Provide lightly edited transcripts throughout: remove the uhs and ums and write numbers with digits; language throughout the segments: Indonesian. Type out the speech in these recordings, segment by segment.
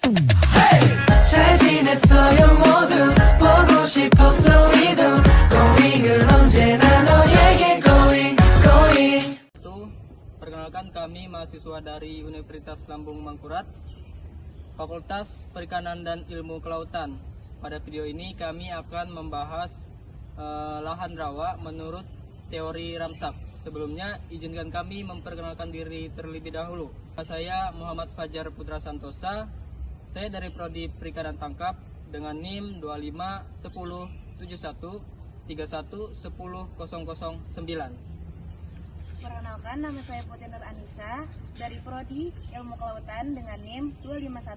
잘 지냈어요 모두 보고 싶었어 이도 Going은 언제나 너에게 going Perkenalkan, kami mahasiswa dari Universitas Lambung Mangkurat, Fakultas Perikanan dan Ilmu Kelautan. Pada video ini kami akan membahas lahan rawa menurut teori Ramsar. Sebelumnya izinkan kami memperkenalkan diri terlebih dahulu. Saya Muhammad Fajar Putra Santosa. Saya dari Prodi Perikanan Tangkap dengan NIM 25 10 71 31 10 009. Perkenalkan, nama saya Putri Nur Anissa dari Prodi Ilmu Kelautan dengan NIM 251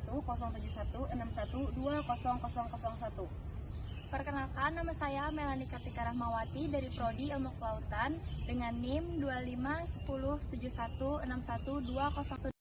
Perkenalkan, nama saya Melani Kartika Rahmawati dari Prodi Ilmu Kelautan dengan NIM 25 10 71 61 201.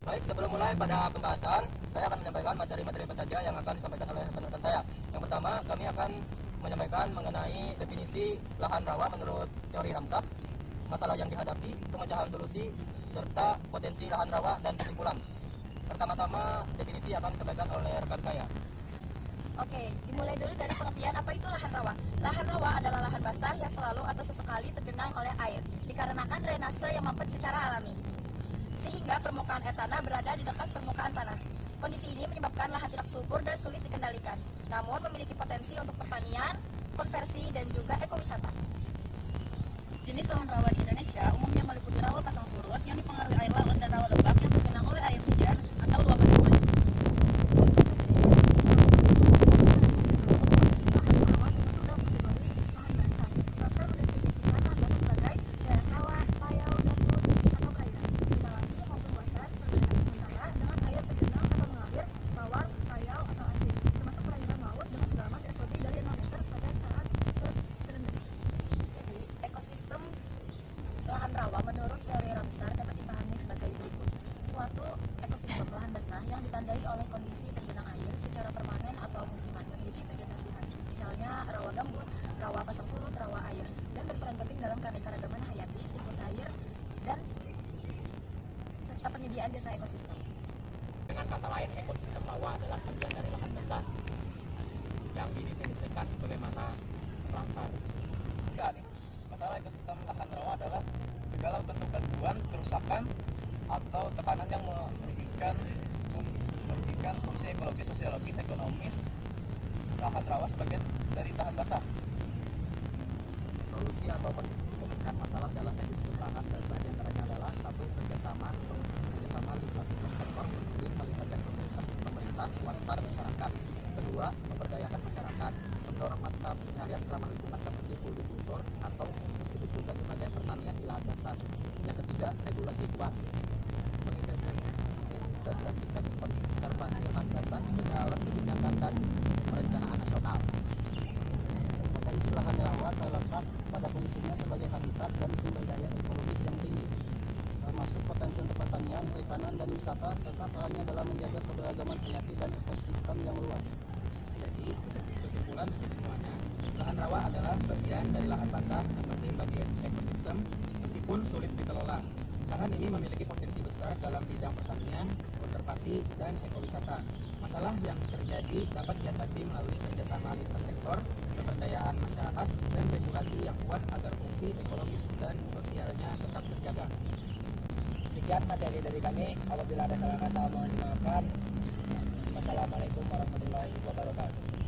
Baik, sebelum mulai pada pembahasan, saya akan menyampaikan materi-materi apa saja yang akan disampaikan oleh rekan-rekan saya. Yang pertama, kami akan menyampaikan mengenai definisi lahan rawa menurut teori Ramsar, masalah yang dihadapi, pemecahan solusi, serta potensi lahan rawa dan kesimpulan. Pertama-tama, definisi akan disampaikan oleh rekan saya. Oke, dimulai dulu dari pengertian apa itu lahan rawa. Lahan rawa adalah lahan basah yang selalu atau sesekali tergenang oleh air, dikarenakan drainase yang mampet secara alami, sehingga permukaan air tanah berada di dekat permukaan tanah. Kondisi ini menyebabkan lahan tidak subur dan sulit dikendalikan, namun memiliki potensi untuk pertanian, konversi, dan juga ekowisata. Jenis lahan rawa di Indonesia umumnya meliputi rawa pasang surut yang dipengaruhi air laut dan rawa lembab yang tergenang oleh air hujan atau luapan sungai. Lahan rawa menurut teori Ramsar dapat dipahami sebagai berikut. Suatu ekosistem lahan basah yang ditandai oleh kondisi tergenang air secara permanen atau musiman, memiliki vegetasi khas, misalnya rawa gambut, rawa pasang surut, rawa air, dan berperan penting dalam keanekaragaman hayati, siklus air, dan serta penyediaan jasa ekosistem. Dengan kata lain, ekosistem rawa adalah bagian dari lahan basah yang didefinisikan sebagaimana Ramsar. Masalah ekosistem lahan rawa adalah segala bentuk gangguan, kerusakan, atau tekanan yang merugikan fungsi ekologis, sosiologis, ekonomis lahan rawa sebagian dari lahan basah. Solusi atau pemecahan masalah dalam ekosistem lahan basah diantaranya adalah satu, kerjasama lintas sektor seperti melibatkan pemerintah, swasta, dan masyarakat. Kedua, memberdayakan masyarakat, mendorong mata pencarian ramah lingkungan seperti kultur atau disebut juga sebagai pertanian di lahan basah. Yang ketiga, regulasi kuat, mengintegrasikan konservasi lahan basah ke dalam kebijakan dan perencanaan nasional. Potensi lahan rawa terletak pada fungsinya sebagai habitat dan sumber daya ekologis yang tinggi, termasuk potensi untuk pertanian, perikanan, dan wisata, serta perannya dalam menjaga keberagaman hayati dan ekosistem yang luas. Jadi, kesimpulan untuk semuanya, lahan rawa adalah bagian dari lahan basah yang penting bagi ekosistem meskipun sulit dikelola. Lahan ini memiliki potensi besar dalam bidang pertanian, konservasi, dan ekowisata. Masalah yang terjadi dapat diatasi melalui kerjasama lintas sektor, pemberdayaan masyarakat, dan regulasi yang kuat agar fungsi ekologis dan sosialnya tetap terjaga. Sekian materi dari kami. Apabila ada salah kata mohon dimaafkan. Wassalamualaikum warahmatullahi wabarakatuh.